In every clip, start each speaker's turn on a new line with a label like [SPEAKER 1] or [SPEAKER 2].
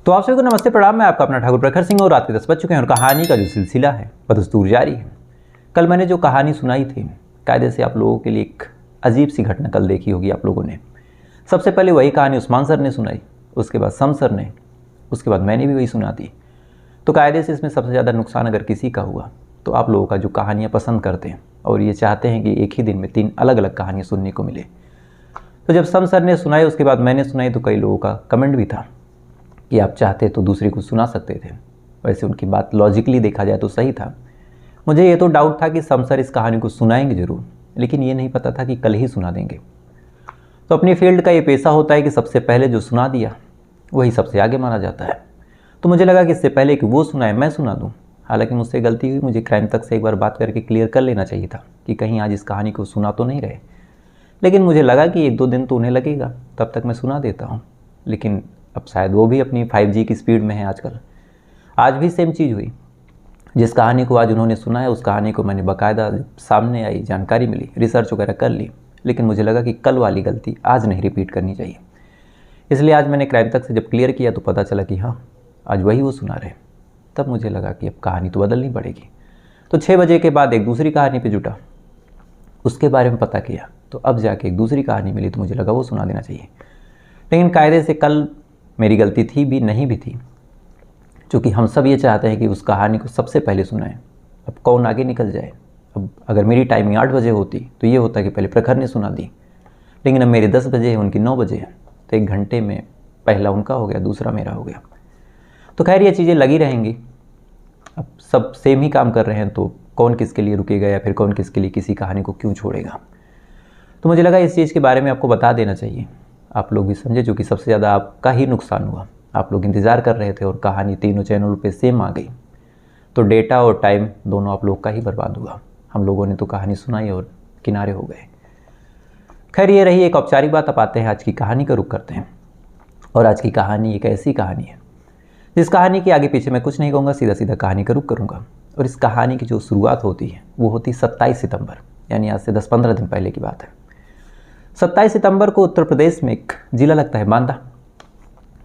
[SPEAKER 1] तो आप सभी को नमस्ते प्रणाम। मैं आपका अपना ठाकुर प्रखर सिंह और रात के 10 बज चुके हैं और कहानी का जो सिलसिला है बदस्तूर जारी है। कल मैंने जो कहानी सुनाई थी, कायदे से आप लोगों के लिए एक अजीब सी घटना कल देखी होगी आप लोगों ने। सबसे पहले वही कहानी उस्मान सर ने सुनाई, उसके बाद सम सर ने, उसके बाद मैंने भी वही सुना दी। तो कायदे से इसमें सबसे ज़्यादा नुकसान अगर किसी का हुआ तो आप लोगों का जो कहानियाँ पसंद करते हैं और ये चाहते हैं कि एक ही दिन में 3 अलग अलग कहानियाँ सुनने को मिले। तो जब सम सर ने सुनाई उसके बाद मैंने सुनाई तो कई लोगों का कमेंट भी था कि आप चाहते तो दूसरे को सुना सकते थे। वैसे उनकी बात लॉजिकली देखा जाए तो सही था। मुझे ये तो डाउट था कि सम सर इस कहानी को सुनाएंगे ज़रूर, लेकिन ये नहीं पता था कि कल ही सुना देंगे। तो अपनी फील्ड का ये पेशा होता है कि सबसे पहले जो सुना दिया वही सबसे आगे माना जाता है। तो मुझे लगा कि इससे पहले कि वो सुनाए मैं सुना दूँ। हालांकि मुझसे गलती हुई, मुझे क्राइम तक से एक बार बात करके क्लियर कर लेना चाहिए था कि कहीं आज इस कहानी को सुना तो नहीं रहे। लेकिन मुझे लगा कि 1-2 दिन तो उन्हें लगेगा, तब तक मैं सुना देता हूँ। लेकिन अब शायद वो भी अपनी 5G की स्पीड में है आजकल। आज भी सेम चीज़ हुई। जिस कहानी को आज उन्होंने सुना है उस कहानी को मैंने बाकायदा सामने आई, जानकारी मिली, रिसर्च वगैरह कर ली, लेकिन मुझे लगा कि कल वाली गलती आज नहीं रिपीट करनी चाहिए। इसलिए आज मैंने क्राइम तक से जब क्लियर किया तो पता चला कि हाँ, आज वही वो सुना रहे। तब मुझे लगा कि अब कहानी तो बदलनी पड़ेगी। तो 6 बजे के बाद एक दूसरी कहानी पर जुटा, उसके बारे में पता किया, तो अब जाके एक दूसरी कहानी मिली तो मुझे लगा वो सुना देना चाहिए। लेकिन कायदे से कल मेरी गलती थी भी नहीं भी थी, क्योंकि हम सब ये चाहते हैं कि उस कहानी को सबसे पहले सुनाएं। अब कौन आगे निकल जाए। अब अगर मेरी टाइमिंग 8 बजे होती तो ये होता कि पहले प्रखर ने सुना दी, लेकिन अब मेरे 10 बजे है, उनकी 9 बजे है, तो 1 घंटे में पहला उनका हो गया, दूसरा मेरा हो गया। तो खैर ये चीज़ें लगी रहेंगी। अब सब सेम ही काम कर रहे हैं तो कौन किसके लिए रुकेगा या फिर कौन किसके लिए किसी कहानी को क्यों छोड़ेगा। तो मुझे लगा इस चीज़ के बारे में आपको बता देना चाहिए, आप लोग भी समझे, जो कि सबसे ज़्यादा आपका ही नुकसान हुआ। आप लोग इंतज़ार कर रहे थे और कहानी तीनों चैनलों पे सेम आ गई, तो डेटा और टाइम दोनों आप लोग का ही बर्बाद हुआ। हम लोगों ने तो कहानी सुनाई और किनारे हो गए। खैर ये रही एक औपचारिक बात। अब आते हैं आज की कहानी का रुख करते हैं। और आज की कहानी एक ऐसी कहानी है जिस कहानी के आगे पीछे मैं कुछ नहीं कहूँगा, सीधा सीधा कहानी का रुख करूँगा। और इस कहानी की जो शुरुआत होती है वो होती 27 सितंबर, यानी आज से 10-15 दिन पहले की बात है। 27 सितंबर को उत्तर प्रदेश में एक ज़िला लगता है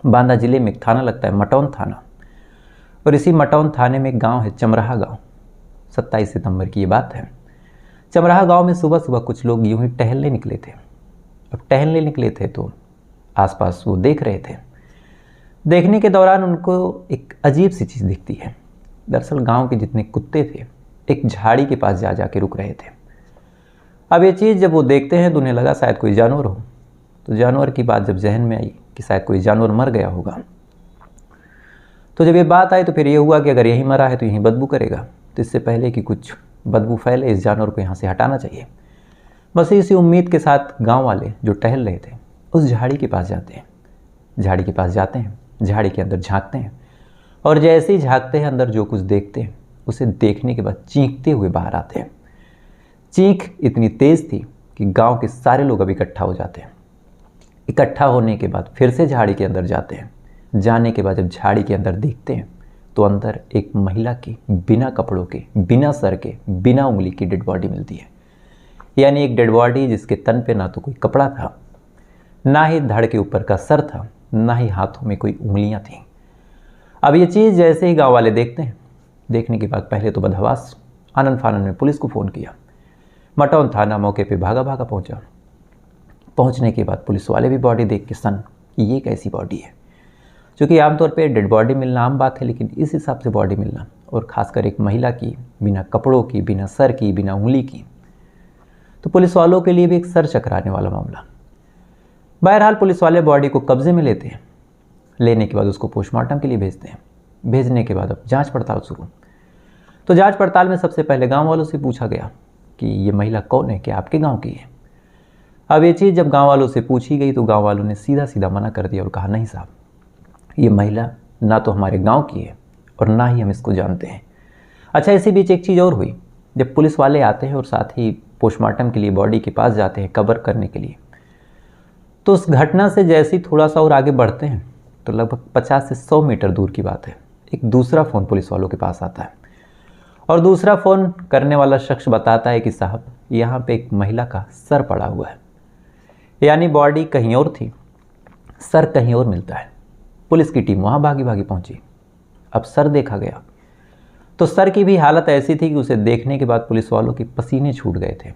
[SPEAKER 1] बांदा ज़िले में एक थाना लगता है मटौन थाना। और इसी मटौन थाने में एक गांव है चमराहा गांव। 27 सितंबर की ये बात है। चमराहा गांव में सुबह सुबह कुछ लोग यूं ही टहलने निकले थे। अब टहलने निकले थे तो आसपास वो देख रहे थे। देखने के दौरान उनको एक अजीब सी चीज़ दिखती है। दरअसल गाँव के जितने कुत्ते थे एक झाड़ी के पास जा के रुक रहे थे। अब ये चीज़ जब वो देखते हैं तो उन्हें लगा शायद कोई जानवर हो। तो जानवर की बात जब जहन में आई कि शायद कोई जानवर मर गया होगा, तो जब ये बात आई तो फिर ये हुआ कि अगर यहीं मरा है तो यहीं बदबू करेगा, तो इससे पहले कि कुछ बदबू फैले इस जानवर को यहाँ से हटाना चाहिए। बस इसी उम्मीद के साथ गाँव वाले जो टहल रहे थे उस झाड़ी के पास जाते हैं। झाड़ी के पास जाते हैं, झाड़ी के अंदर झाँकते हैं, और जैसे ही झाँकते हैं अंदर जो कुछ देखते हैं उसे देखने के बाद चीखते हुए बाहर आते हैं। चीख इतनी तेज़ थी कि गांव के सारे लोग अब इकट्ठा हो जाते हैं। इकट्ठा होने के बाद फिर से झाड़ी के अंदर जाते हैं। जाने के बाद जब झाड़ी के अंदर देखते हैं तो अंदर एक महिला की बिना कपड़ों के, बिना सर के, बिना उंगली की डेड बॉडी मिलती है। यानी एक डेड बॉडी जिसके तन पे ना तो कोई कपड़ा था, ना ही धड़ के ऊपर का सर था, ना ही हाथों में कोई उंगलियां थीं। अब ये चीज़ जैसे ही गाँव वाले देखते हैं, देखने के बाद पहले तो बदहवास आनन फानन में पुलिस को फ़ोन किया। मटौन थाना मौके पे भागा पहुंचा। पहुंचने के बाद पुलिस वाले भी बॉडी देख के सन कि ये कैसी बॉडी है। क्योंकि आमतौर पे डेड बॉडी मिलना आम बात है, लेकिन इस हिसाब से बॉडी मिलना, और ख़ासकर एक महिला की बिना कपड़ों की, बिना सर की, बिना उंगली की, तो पुलिस वालों के लिए भी एक सर चकराने वाला मामला। बहरहाल पुलिस वाले बॉडी को कब्जे में लेते हैं। लेने के बाद उसको पोस्टमार्टम के लिए भेजते हैं। भेजने के बाद अब जाँच पड़ताल शुरू। तो जाँच पड़ताल में सबसे पहले गाँव वालों से पूछा गया कि ये महिला कौन है, क्या आपके गांव की है। अब ये चीज़ जब गांव वालों से पूछी गई तो गांव वालों ने सीधा सीधा मना कर दिया और कहा नहीं साहब, ये महिला ना तो हमारे गांव की है और ना ही हम इसको जानते हैं। अच्छा, इसी बीच एक चीज़ और हुई। जब पुलिस वाले आते हैं और साथ ही पोस्टमार्टम के लिए बॉडी के पास जाते हैं कब्र करने के लिए, तो उस घटना से जैसे ही थोड़ा सा और आगे बढ़ते हैं तो लगभग 50 से 100 मीटर दूर की बात है, एक दूसरा फ़ोन पुलिस वालों के पास आता है। और दूसरा फ़ोन करने वाला शख्स बताता है कि साहब यहाँ पे एक महिला का सर पड़ा हुआ है। यानी बॉडी कहीं और थी, सर कहीं और मिलता है। पुलिस की टीम वहाँ भागी भागी पहुँची। अब सर देखा गया तो सर की भी हालत ऐसी थी कि उसे देखने के बाद पुलिस वालों के पसीने छूट गए थे,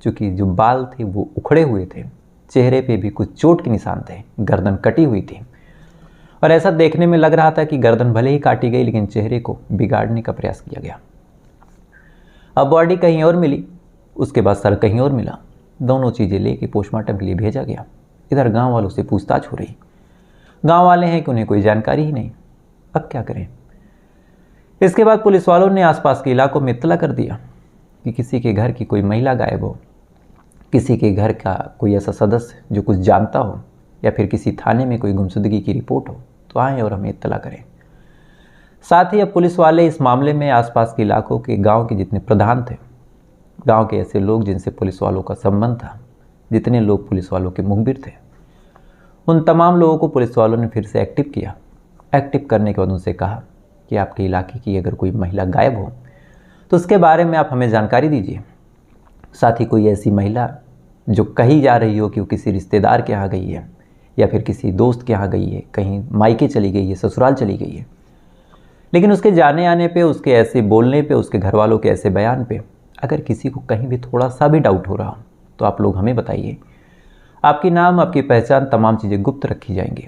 [SPEAKER 1] क्योंकि जो बाल थे वो उखड़े हुए थे, चेहरे पे भी कुछ चोट के निशान थे, गर्दन कटी हुई थी और ऐसा देखने में लग रहा था कि गर्दन भले ही काटी गई लेकिन चेहरे को बिगाड़ने का प्रयास किया गया। अब बॉडी कहीं और मिली, उसके बाद सर कहीं और मिला। दोनों चीज़ें लेके पोस्टमार्टम के लिए भेजा गया। इधर गांव वालों से पूछताछ हो रही। गांव वाले हैं कि उन्हें कोई जानकारी ही नहीं। अब क्या करें? इसके बाद पुलिस वालों ने आसपास के इलाकों में इत्तला कर दिया कि किसी के घर की कोई महिला गायब हो, किसी के घर का कोई ऐसा सदस्य जो कुछ जानता हो, या फिर किसी थाने में कोई गुमशुदगी की रिपोर्ट हो तो आएँ और हमें इत्तला करें। साथ ही अब पुलिस वाले इस मामले में आसपास के इलाकों के गांव के जितने प्रधान थे, गांव के ऐसे लोग जिनसे पुलिस वालों का संबंध था, जितने लोग पुलिस वालों के मुखबिर थे, उन तमाम लोगों को पुलिस वालों ने फिर से एक्टिव किया। एक्टिव करने के बाद उनसे कहा कि आपके इलाके की अगर कोई महिला गायब हो तो उसके बारे में आप हमें जानकारी दीजिए। साथ ही कोई ऐसी महिला जो कही जा रही हो कि वो किसी रिश्तेदार के यहाँ गई है या फिर किसी दोस्त के यहाँ गई है, कहीं मायके चली गई है, ससुराल चली गई है, लेकिन उसके जाने आने पे, उसके ऐसे बोलने पे, उसके घर वालों के ऐसे बयान पे अगर किसी को कहीं भी थोड़ा सा भी डाउट हो रहा हो तो आप लोग हमें बताइए। आपकी नाम, आपकी पहचान, तमाम चीज़ें गुप्त रखी जाएंगी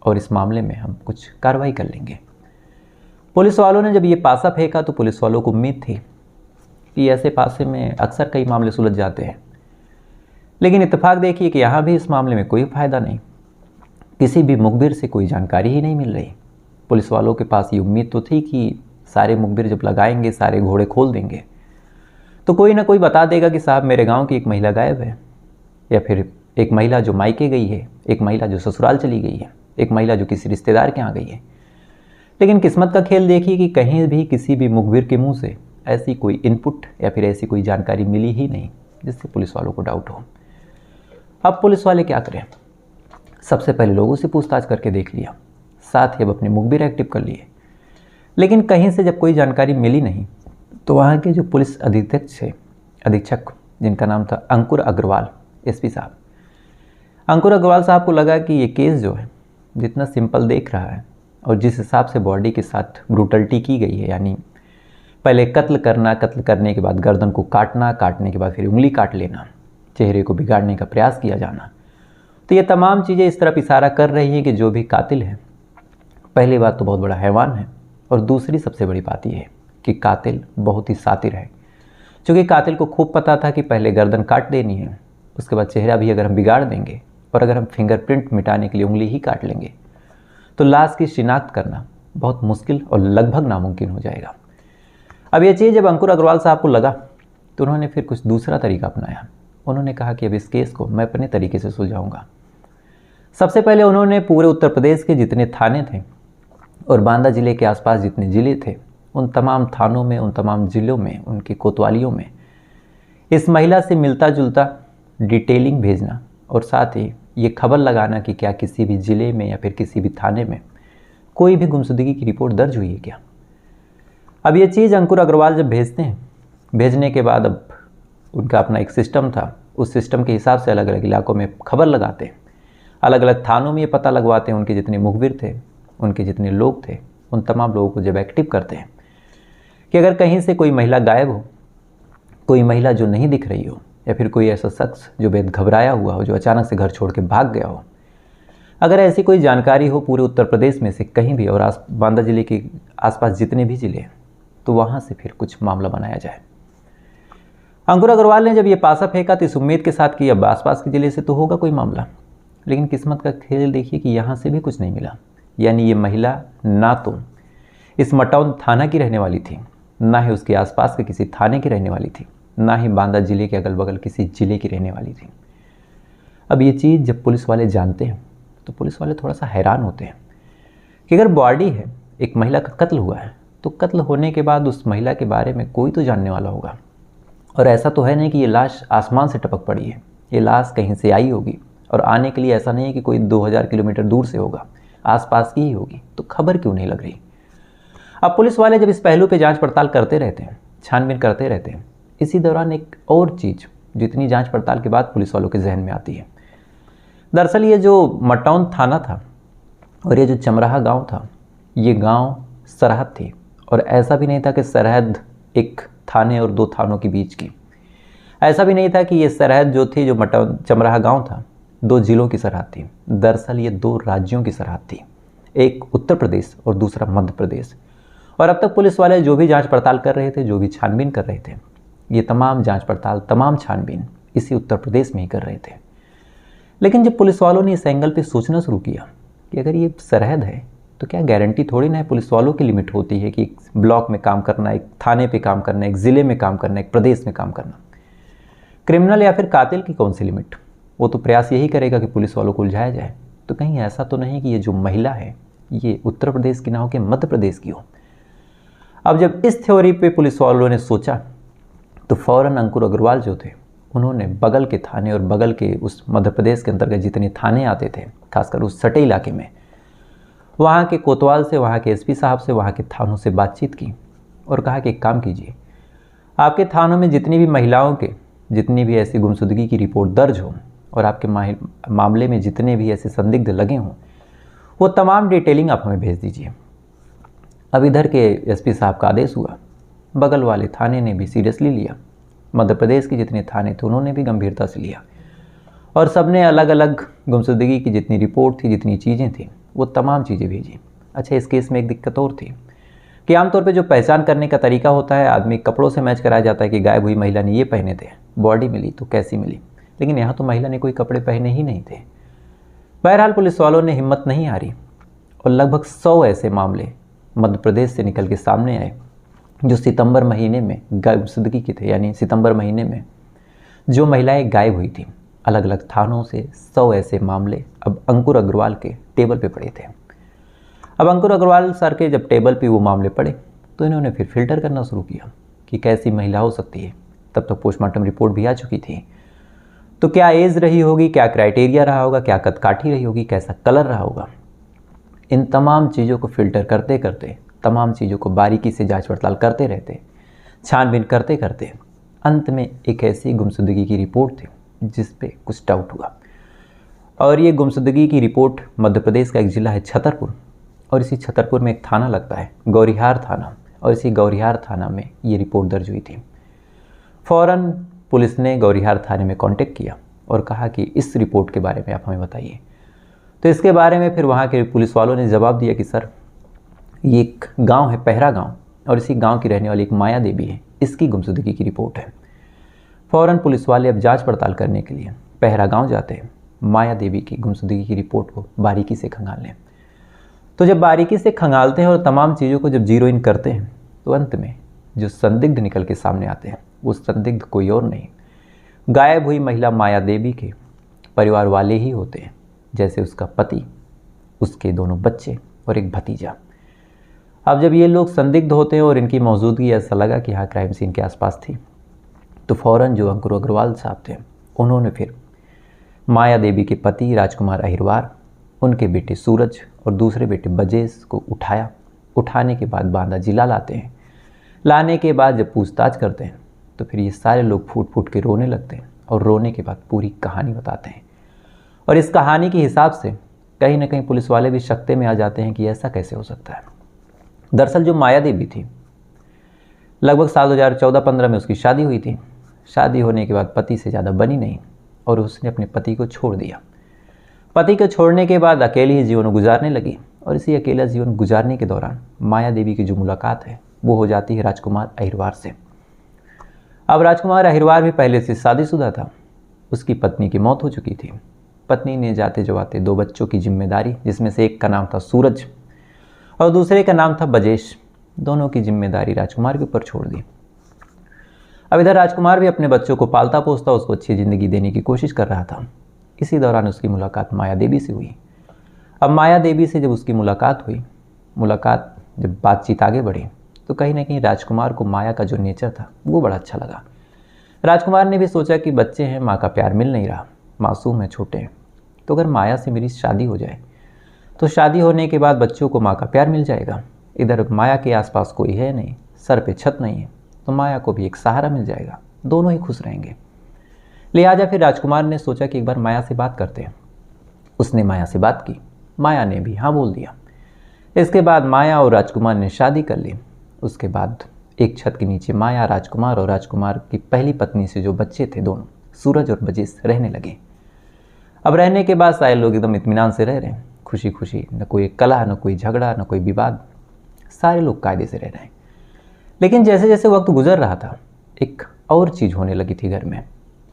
[SPEAKER 1] और इस मामले में हम कुछ कार्रवाई कर लेंगे। पुलिस वालों ने जब ये पासा फेंका तो पुलिस वालों को उम्मीद थी कि ऐसे पासे में अक्सर कई मामले सुलझ जाते हैं, लेकिन इत्तेफाक देखिए कि यहाँ भी इस मामले में कोई फ़ायदा नहीं। किसी भी मुखबिर से कोई जानकारी ही नहीं मिल रही। पुलिस वालों के पास ये उम्मीद तो थी कि सारे मुखबिर जब लगाएंगे, सारे घोड़े खोल देंगे तो कोई ना कोई बता देगा कि साहब मेरे गांव की एक महिला गायब है, या फिर एक महिला जो मायके गई है, एक महिला जो ससुराल चली गई है, एक महिला जो किसी रिश्तेदार के यहाँ गई है। लेकिन किस्मत का खेल देखिए कि कहीं भी किसी भी मुखबिर के मुंह से ऐसी कोई इनपुट या फिर ऐसी कोई जानकारी मिली ही नहीं जिससे पुलिस वालों को डाउट हो। अब पुलिस वाले क्या करें? सबसे पहले लोगों से पूछताछ करके देख लिया, साथ ही अब अपने मुखबिर एक्टिव कर लिए, लेकिन कहीं से जब कोई जानकारी मिली नहीं तो वहाँ के जो पुलिस अधीक्षक जिनका नाम था अंकुर अग्रवाल, एसपी साहब, अंकुर अग्रवाल साहब को लगा कि ये केस जो है जितना सिंपल देख रहा है और जिस हिसाब से बॉडी के साथ ब्रूटलिटी की गई है, यानी पहले कत्ल करना, कत्ल करने के बाद गर्दन को काटना, काटने के बाद फिर उंगली काट लेना, चेहरे को बिगाड़ने का प्रयास किया जाना, तो ये तमाम चीज़ें इस तरफ इशारा कर रही है कि जो भी कातिल है, पहली बात तो बहुत बड़ा हैवान है, और दूसरी सबसे बड़ी बात यह है कि कातिल बहुत ही शातिर है। क्योंकि कातिल को खूब पता था कि पहले गर्दन काट देनी है, उसके बाद चेहरा भी अगर हम बिगाड़ देंगे और अगर हम फिंगरप्रिंट मिटाने के लिए उंगली ही काट लेंगे तो लाश की शिनाख्त करना बहुत मुश्किल और लगभग नामुमकिन हो जाएगा। अब ये चीज़ जब अंकुर अग्रवाल साहब को लगा तो उन्होंने फिर कुछ दूसरा तरीका अपनाया। उन्होंने कहा कि अब इस केस को मैं अपने तरीके से सुलझाऊंगा। सबसे पहले उन्होंने पूरे उत्तर प्रदेश के जितने थाने थे और बांदा जिले के आसपास जितने ज़िले थे, उन तमाम थानों में, उन तमाम ज़िलों में, उनके कोतवालियों में इस महिला से मिलता जुलता डिटेलिंग भेजना और साथ ही ये खबर लगाना कि क्या किसी भी ज़िले में या फिर किसी भी थाने में कोई भी गुमशुदगी की रिपोर्ट दर्ज हुई है क्या। अब ये चीज़ अंकुर अग्रवाल जब भेजते हैं, भेजने के बाद अब उनका अपना एक सिस्टम था, उस सिस्टम के हिसाब से अलग अलग इलाकों में खबर लगाते हैं, अलग अलग थानों में ये पता लगवाते हैं, उनके जितने मुखबिर थे, उनके जितने लोग थे, उन तमाम लोगों को जब एक्टिव करते हैं कि अगर कहीं से कोई महिला गायब हो, कोई महिला जो नहीं दिख रही हो, या फिर कोई ऐसा शख्स जो बेहद घबराया हुआ हो, जो अचानक से घर छोड़ के भाग गया हो, अगर ऐसी कोई जानकारी हो पूरे उत्तर प्रदेश में से कहीं भी और बांदा जिले के आसपास जितने भी ज़िले हैं, तो वहाँ से फिर कुछ मामला बनाया जाए। अंकुर अग्रवाल ने जब ये पासा फेंका तो इस उम्मीद के साथ कि अब आसपास के ज़िले से तो होगा कोई मामला, लेकिन किस्मत का खेल देखिए कि यहाँ से भी कुछ नहीं मिला। यानी ये महिला ना तो इस मटाउन थाना की रहने वाली थी, ना ही उसके आसपास के किसी थाने की रहने वाली थी, ना ही बांदा जिले के अगल बगल किसी ज़िले की रहने वाली थी। अब ये चीज़ जब पुलिस वाले जानते हैं तो पुलिस वाले थोड़ा सा हैरान होते हैं कि अगर बॉडी है, एक महिला का कत्ल हुआ है, तो कत्ल होने के बाद उस महिला के बारे में कोई तो जानने वाला होगा। और ऐसा तो है नहीं कि ये लाश आसमान से टपक पड़ी है, ये लाश कहीं से आई होगी, और आने के लिए ऐसा नहीं है कि कोई 2000 किलोमीटर दूर से होगा, आसपास की ही होगी, तो खबर क्यों नहीं लग रही। अब पुलिस वाले जब इस पहलू पे जांच पड़ताल करते रहते हैं, छानबीन करते रहते हैं, इसी दौरान एक और चीज़ जितनी जांच पड़ताल के बाद पुलिस वालों के जहन में आती है। दरअसल ये जो मटाउन थाना था, और ये जो चमराहा गांव था, ये गांव सरहद थी, और ऐसा भी नहीं था कि सरहद एक थाने और 2 थानों के बीच की, ऐसा भी नहीं था कि ये सरहद जो थी, जो चमराहा गांव था, 2 जिलों की सरहद थी। दरअसल ये 2 राज्यों की सरहद थी, एक उत्तर प्रदेश और दूसरा मध्य प्रदेश। और अब तक पुलिस वाले जो भी जांच पड़ताल कर रहे थे, जो भी छानबीन कर रहे थे, ये तमाम जांच पड़ताल, तमाम छानबीन इसी उत्तर प्रदेश में ही कर रहे थे। लेकिन जब पुलिस वालों ने इस एंगल पे सोचना शुरू किया कि अगर ये सरहद है तो क्या गारंटी थोड़ी ना है, पुलिस वालों की लिमिट होती है कि एक ब्लॉक में काम करना, एक थाने पे काम करना, एक ज़िले में काम करना, एक प्रदेश में काम करना। क्रिमिनल या फिर कातिल की कौन सी लिमिट? वो तो प्रयास यही करेगा कि पुलिस वालों को उलझाया जाए। तो कहीं ऐसा तो नहीं कि ये जो महिला है ये उत्तर प्रदेश की ना हो कि मध्य प्रदेश की हो। अब जब इस थ्योरी पे पुलिस वालों ने सोचा तो फ़ौरन अंकुर अग्रवाल जो थे, उन्होंने बगल के थाने और बगल के उस मध्य प्रदेश के अंतर्गत जितने थाने आते थे, खासकर उस सटे इलाके में, वहाँ के कोतवाल से, वहाँ के एसपी साहब से, वहाँ के थानों से बातचीत की और कहा कि एक काम कीजिए, आपके थानों में जितनी भी महिलाओं के, जितनी भी ऐसी गुमशुदगी की रिपोर्ट दर्ज हो और आपके मामले में जितने भी ऐसे संदिग्ध लगे हों, वो तमाम डिटेलिंग आप हमें भेज दीजिए। अब इधर के एसपी साहब का आदेश हुआ, बगल वाले थाने ने भी सीरियसली लिया, मध्य प्रदेश के जितने थाने थे उन्होंने भी गंभीरता से लिया, और सब ने अलग अलग गुमशुदगी की जितनी रिपोर्ट थी, जितनी चीज़ें थी, वो तमाम चीज़ें भेजी। अच्छा, इस केस में एक दिक्कत और थी कि आमतौर पे जो पहचान करने का तरीका होता है, आदमी कपड़ों से मैच कराया जाता है कि गायब हुई महिला ने ये पहने थे, बॉडी मिली तो कैसी मिली, लेकिन यहाँ तो महिला ने कोई कपड़े पहने ही नहीं थे। बहरहाल पुलिस वालों ने हिम्मत नहीं हारी और लगभग 100 ऐसे मामले मध्य प्रदेश से निकल के सामने आए जो सितंबर महीने में गुमशुदगी के थे, यानी सितंबर महीने में जो महिलाएं गायब हुई थी। अलग अलग थानों से 100 ऐसे मामले अब अंकुर अग्रवाल के टेबल पे पड़े थे। अब अंकुर अग्रवाल सर के जब टेबल पे वो मामले पड़े तो इन्होंने फिर फिल्टर करना शुरू किया कि कैसी महिला हो सकती है। तब तक पोस्टमार्टम रिपोर्ट भी आ चुकी थी, तो क्या एज रही होगी, क्या क्राइटेरिया रहा होगा, क्या कदकाठी रही होगी, कैसा कलर रहा होगा। इन तमाम चीज़ों को फिल्टर करते करते, तमाम चीज़ों को बारीकी से जांच पड़ताल करते रहते, छानबीन करते करते अंत में एक ऐसी गुमशुदगी की रिपोर्ट थी जिस पे कुछ डाउट हुआ। और ये गुमशुदगी की रिपोर्ट मध्य प्रदेश का एक ज़िला है छतरपुर, और इसी छतरपुर में एक थाना लगता है गौरिहार थाना, और इसी गौरिहार थाना में ये रिपोर्ट दर्ज हुई थी। फ़ौरन पुलिस ने गौरिहार थाने में कांटेक्ट किया और कहा कि इस रिपोर्ट के बारे में आप हमें बताइए। तो इसके बारे में फिर वहाँ के पुलिस वालों ने जवाब दिया कि सर, ये एक गांव है, पहरा गांव, और इसी गांव की रहने वाली एक माया देवी है, इसकी गुमशुदगी की रिपोर्ट है। फ़ौरन पुलिस वाले अब जांच पड़ताल करने के लिए पहरा गांव जाते हैं, माया देवी की गुमशुदगी की रिपोर्ट को बारीकी से खंगालने। तो जब बारीकी से खंगालते हैं और तमाम चीज़ों को जब जीरो इन करते हैं तो अंत में जो संदिग्ध निकल के सामने आते हैं वो संदिग्ध कोई और नहीं, गायब हुई महिला माया देवी के परिवार वाले ही होते हैं, जैसे उसका पति, उसके दोनों बच्चे और एक भतीजा। अब जब ये लोग संदिग्ध होते हैं और इनकी मौजूदगी ऐसा लगा कि हाँ क्राइम सीन के आसपास थी, तो फ़ौरन जो अंकुर अग्रवाल साहब थे उन्होंने फिर माया देवी के पति राजकुमार अहिरवार, उनके बेटे सूरज और दूसरे बेटे बजेश को उठाया। उठाने के बाद बांदा जिला लाते हैं। लाने के बाद जब पूछताछ करते हैं तो फिर ये सारे लोग फूट फूट के रोने लगते हैं और रोने के बाद पूरी कहानी बताते हैं। और इस कहानी के हिसाब से कहीं ना कहीं पुलिस वाले भी शक्ते में आ जाते हैं कि ऐसा कैसे हो सकता है। दरअसल जो माया देवी थी, लगभग साल 2014-15 में उसकी शादी हुई थी। शादी होने के बाद पति से ज़्यादा बनी नहीं और उसने अपने पति को छोड़ दिया। पति को छोड़ने के बाद अकेले ही जीवन गुजारने लगी, और इसी अकेला जीवन गुजारने के दौरान माया देवी की जो मुलाकात है वो हो जाती है राजकुमार अहिरवार से। अब राजकुमार अहिरवार भी पहले से शादीशुदा था, उसकी पत्नी की मौत हो चुकी थी। पत्नी ने जाते जवाते 2 बच्चों की जिम्मेदारी, जिसमें से एक का नाम था सूरज और दूसरे का नाम था बजेश, दोनों की जिम्मेदारी राजकुमार के ऊपर छोड़ दी। अब इधर राजकुमार भी अपने बच्चों को पालता पोसता, उसको अच्छी ज़िंदगी देने की कोशिश कर रहा था। इसी दौरान उसकी मुलाकात माया देवी से हुई। अब माया देवी से जब उसकी मुलाकात हुई, जब बातचीत आगे बढ़ी तो कहीं ना कहीं राजकुमार को माया का जो नेचर था वो बड़ा अच्छा लगा। राजकुमार ने भी सोचा कि बच्चे हैं, माँ का प्यार मिल नहीं रहा, मासूम है, छोटे हैं, तो अगर माया से मेरी शादी हो जाए तो शादी होने के बाद बच्चों को माँ का प्यार मिल जाएगा। इधर माया के आसपास कोई है नहीं, सर पे छत नहीं है, तो माया को भी एक सहारा मिल जाएगा, दोनों ही खुश रहेंगे। लिहाजा फिर राजकुमार ने सोचा कि एक बार माया से बात करते हैं। उसने माया से बात की माया ने भी हाँ बोल दिया। इसके बाद माया और राजकुमार ने शादी कर ली। उसके बाद एक छत के नीचे माया, राजकुमार और राजकुमार की पहली पत्नी से जो बच्चे थे दोनों, सूरज और बजेश, रहने लगे। अब रहने के बाद सारे लोग एकदम इत्मीनान से रह रहे हैं, खुशी खुशी, न कोई कलह, न कोई झगड़ा, न कोई विवाद, सारे लोग कायदे से रह रहे हैं। लेकिन जैसे जैसे वक्त गुजर रहा था, एक और चीज़ होने लगी थी घर में।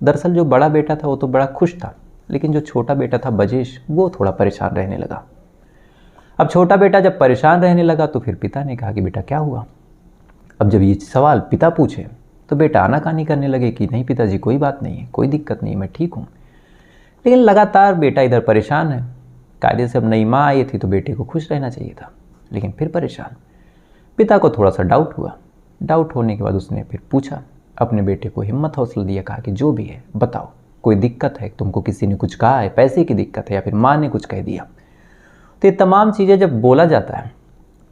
[SPEAKER 1] दरअसल जो बड़ा बेटा था वो तो बड़ा खुश था, लेकिन जो छोटा बेटा था बजेश, वो थोड़ा परेशान रहने लगा। अब छोटा बेटा जब परेशान रहने लगा तो फिर पिता ने कहा कि बेटा क्या हुआ। अब जब ये सवाल पिता पूछे तो बेटा आनाकानी करने लगे कि नहीं पिताजी, कोई बात नहीं है, कोई दिक्कत नहीं, मैं ठीक हूँ। लेकिन लगातार बेटा इधर परेशान है। कायदे से अब नई माँ आई थी तो बेटे को खुश रहना चाहिए था, लेकिन फिर परेशान। पिता को थोड़ा सा डाउट हुआ। डाउट होने के बाद उसने फिर पूछा, अपने बेटे को हिम्मत हौसला दिया, कहा कि जो भी है बताओ, कोई दिक्कत है, तुमको किसी ने कुछ कहा है, पैसे की दिक्कत है या फिर माँ ने कुछ कह दिया। तो ये तमाम चीज़ें जब बोला जाता है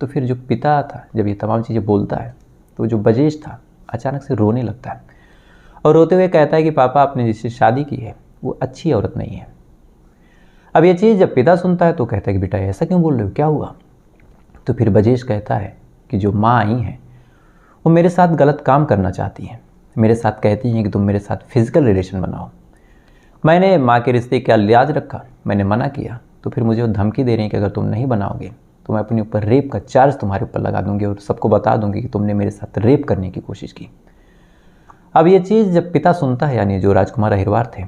[SPEAKER 1] तो फिर जो पिता था जब ये तमाम चीज़ें बोलता है तो जो बजेश था अचानक से रोने लगता है और रोते हुए कहता है कि पापा, आपने जिससे शादी की है वो अच्छी औरत नहीं है। अब ये चीज़ जब पिता सुनता है तो कहता है कि बेटा ऐसा क्यों बोल रहे हो, क्या हुआ। तो फिर बजेश कहता है कि जो माँ आई हैं वो मेरे साथ गलत काम करना चाहती हैं, मेरे साथ कहती हैं कि तुम मेरे साथ फिजिकल रिलेशन बनाओ। मैंने माँ के रिश्ते का लिहाज रखा, मैंने मना किया, तो फिर मुझे वो धमकी दे रही हैं कि अगर तुम नहीं बनाओगे तो मैं अपने ऊपर रेप का चार्ज तुम्हारे ऊपर लगा दूंगी और सबको बता दूंगी कि तुमने मेरे साथ रेप करने की कोशिश की। अब ये चीज़ जब पिता सुनता है, यानी जो राजकुमार अहिरवार थे,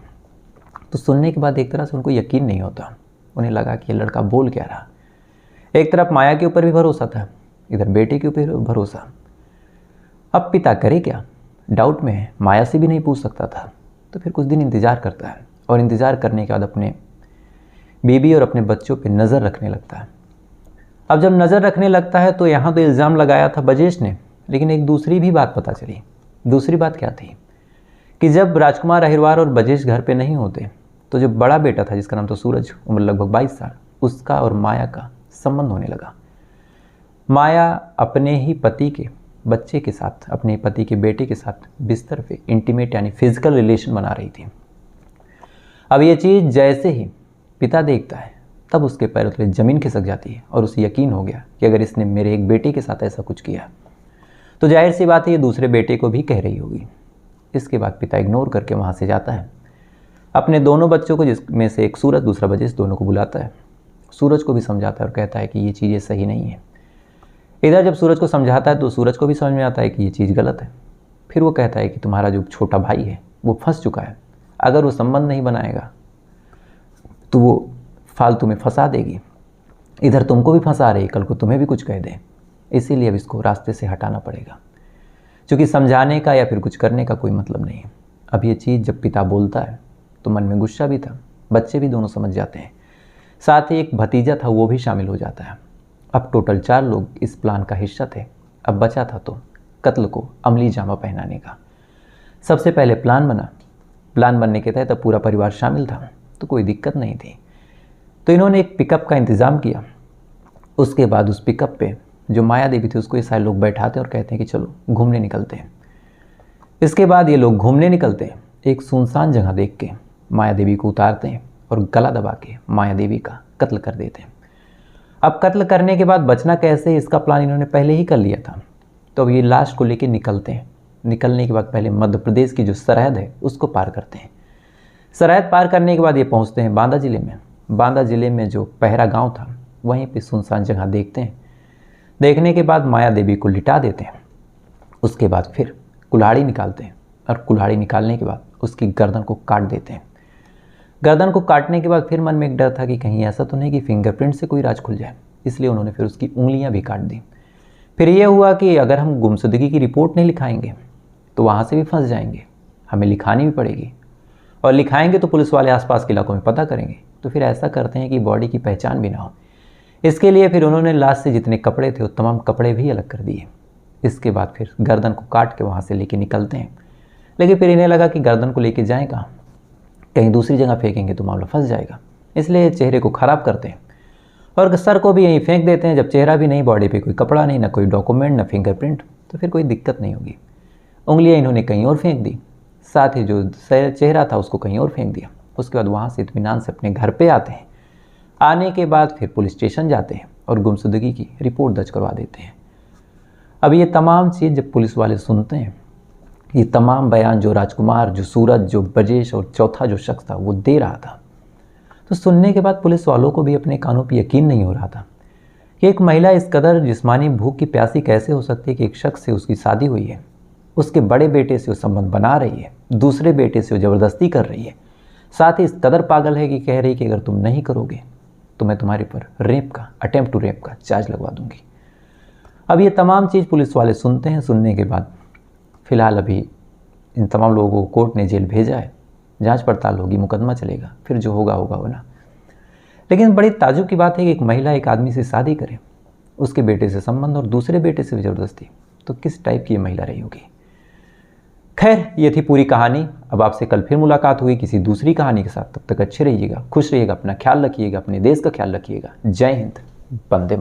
[SPEAKER 1] तो सुनने के बाद एक तरह से उनको यकीन नहीं होता। उन्हें लगा कि ये लड़का बोल क्या रहा। एक तरफ माया के ऊपर भी भरोसा था, इधर बेटे के ऊपर भरोसा। अब पिता करे क्या, डाउट में है, माया से भी नहीं पूछ सकता था। तो फिर कुछ दिन इंतज़ार करता है और इंतज़ार करने के बाद अपने बीबी और अपने बच्चों पे नज़र रखने लगता है। अब जब नज़र रखने लगता है तो यहाँ तो इल्ज़ाम लगाया था बजेश ने, लेकिन एक दूसरी भी बात पता चली। दूसरी बात क्या थी कि जब राजकुमार अहिरवार और बजेश घर पे नहीं होते तो जो बड़ा बेटा था जिसका नाम था सूरज, उम्र लगभग 22 साल, उसका और माया का संबंध होने लगा। माया अपने ही पति के बच्चे के साथ, अपने पति के बेटे के साथ बिस्तर पे इंटीमेट यानी फिजिकल रिलेशन बना रही थी। अब ये चीज़ जैसे ही पिता देखता है तब उसके पैरों तले ज़मीन खिसक जाती है और उसे यकीन हो गया कि अगर इसने मेरे एक बेटे के साथ ऐसा कुछ किया तो जाहिर सी बात है ये दूसरे बेटे को भी कह रही होगी। इसके बाद पिता इग्नोर करके वहाँ से जाता है। अपने दोनों बच्चों को, जिसमें से एक सूरज दूसरा बजेश, दोनों को बुलाता है। सूरज को भी समझाता है और कहता है कि ये चीज़ें सही नहीं है। इधर जब सूरज को समझाता है तो सूरज को भी समझ में आता है कि ये चीज़ गलत है। फिर वो कहता है कि तुम्हारा जो छोटा भाई है वो फंस चुका है, अगर वो संबंध नहीं बनाएगा तो वो फालतू में फंसा देगी, इधर तुमको भी फंसा रही, कल को तुम्हें भी कुछ कह दे, इसीलिए अब इसको रास्ते से हटाना पड़ेगा। क्योंकि समझाने का या फिर कुछ करने का कोई मतलब नहीं है। अब ये चीज़ जब पिता बोलता है तो मन में गुस्सा भी था, बच्चे भी दोनों समझ जाते हैं, साथ ही एक भतीजा था वो भी शामिल हो जाता है। अब टोटल 4 लोग इस प्लान का हिस्सा थे। अब बचा था तो कत्ल को अमली जामा पहनाने का। सबसे पहले प्लान बना। प्लान बनने के तहत अब पूरा परिवार शामिल था तो कोई दिक्कत नहीं थी। तो इन्होंने एक पिकअप का इंतज़ाम किया। उसके बाद उस पिकअप पे जो माया देवी थी उसको ये सारे लोग बैठाते और कहते हैं कि चलो घूमने निकलते हैं। इसके बाद ये लोग घूमने निकलते हैं। एक सुनसान जगह देख के माया देवी को उतारते हैं और गला दबा के माया देवी का कत्ल कर देते हैं। अब कत्ल करने के बाद बचना कैसे, इसका प्लान इन्होंने पहले ही कर लिया था। तो अब ये लाश को लेके निकलते हैं। निकलने के बाद पहले मध्य प्रदेश की जो सरहद है उसको पार करते हैं। सरहद पार करने के बाद ये पहुंचते हैं बांदा ज़िले में। बांदा ज़िले में जो पहरा गांव था वहीं पे सुनसान जगह देखते हैं। देखने के बाद माया देवी को लिटा देते हैं। उसके बाद फिर कुल्हाड़ी निकालते हैं और कुल्हाड़ी निकालने के बाद उसकी गर्दन को काट देते हैं। गर्दन को काटने के बाद फिर मन में एक डर था कि कहीं ऐसा तो नहीं कि फिंगरप्रिंट से कोई राज खुल जाए, इसलिए उन्होंने फिर उसकी उंगलियां भी काट दी। फिर ये हुआ कि अगर हम गुमशुदगी की रिपोर्ट नहीं लिखाएंगे तो वहाँ से भी फंस जाएंगे, हमें लिखानी भी पड़ेगी, और लिखाएंगे तो पुलिस वाले आसपास के इलाकों में पता करेंगे। तो फिर ऐसा करते हैं कि बॉडी की पहचान भी ना हो। इसके लिए फिर उन्होंने लाश से जितने कपड़े थे वो तमाम कपड़े भी अलग कर दिए। इसके बाद फिर गर्दन को काट के वहाँ से लेके निकलते हैं। लेकिन फिर इन्हें लगा कि गर्दन को लेके जाएँ कहाँ, कहीं दूसरी जगह फेंकेंगे तो मामला फंस जाएगा, इसलिए चेहरे को ख़राब करते हैं और सर को भी यहीं फेंक देते हैं। जब चेहरा भी नहीं, बॉडी पे कोई कपड़ा नहीं, ना कोई डॉक्यूमेंट, ना फिंगरप्रिंट, तो फिर कोई दिक्कत नहीं होगी। उंगलियां इन्होंने कहीं और फेंक दी, साथ ही जो चेहरा था उसको कहीं और फेंक दिया। उसके बाद वहाँ से इत्मीनान से अपने घर पे आते हैं। आने के बाद फिर पुलिस स्टेशन जाते हैं और गुमशुदगी की रिपोर्ट दर्ज करवा देते हैं। अब ये तमाम चीज़ जब पुलिस वाले सुनते हैं, ये तमाम बयान जो राजकुमार, जो सूरज, जो ब्रजेश और चौथा जो शख्स था वो दे रहा था, तो सुनने के बाद पुलिस वालों को भी अपने कानों पर यकीन नहीं हो रहा था कि एक महिला इस कदर जिस्मानी भूख की प्यासी कैसे हो सकती है कि एक शख्स से उसकी शादी हुई है, उसके बड़े बेटे से वो संबंध बना रही है, दूसरे बेटे से वो ज़बरदस्ती कर रही है, साथ ही इस कदर पागल है कि कह रही कि अगर तुम नहीं करोगे तो मैं तुम्हारे पर रेप का, अटेम्प्ट टू रेप का चार्ज लगवा दूंगी। अब ये तमाम चीज़ पुलिस वाले सुनते हैं। सुनने के बाद फ़िलहाल अभी इन तमाम लोगों को कोर्ट ने जेल भेजा है, जांच पड़ताल होगी, मुकदमा चलेगा, फिर जो होगा होगा होना। लेकिन बड़ी ताज्जुब की बात है कि एक महिला एक आदमी से शादी करे, उसके बेटे से संबंध और दूसरे बेटे से भी ज़बरदस्ती, तो किस टाइप की ये महिला रही होगी। खैर, ये थी पूरी कहानी। अब आपसे कल फिर मुलाकात हुई किसी दूसरी कहानी के साथ। तब तक अच्छे रहिएगा, खुश रहिएगा, अपना ख्याल रखिएगा, अपने देश का ख्याल रखिएगा। जय हिंद, वंदे मातरम।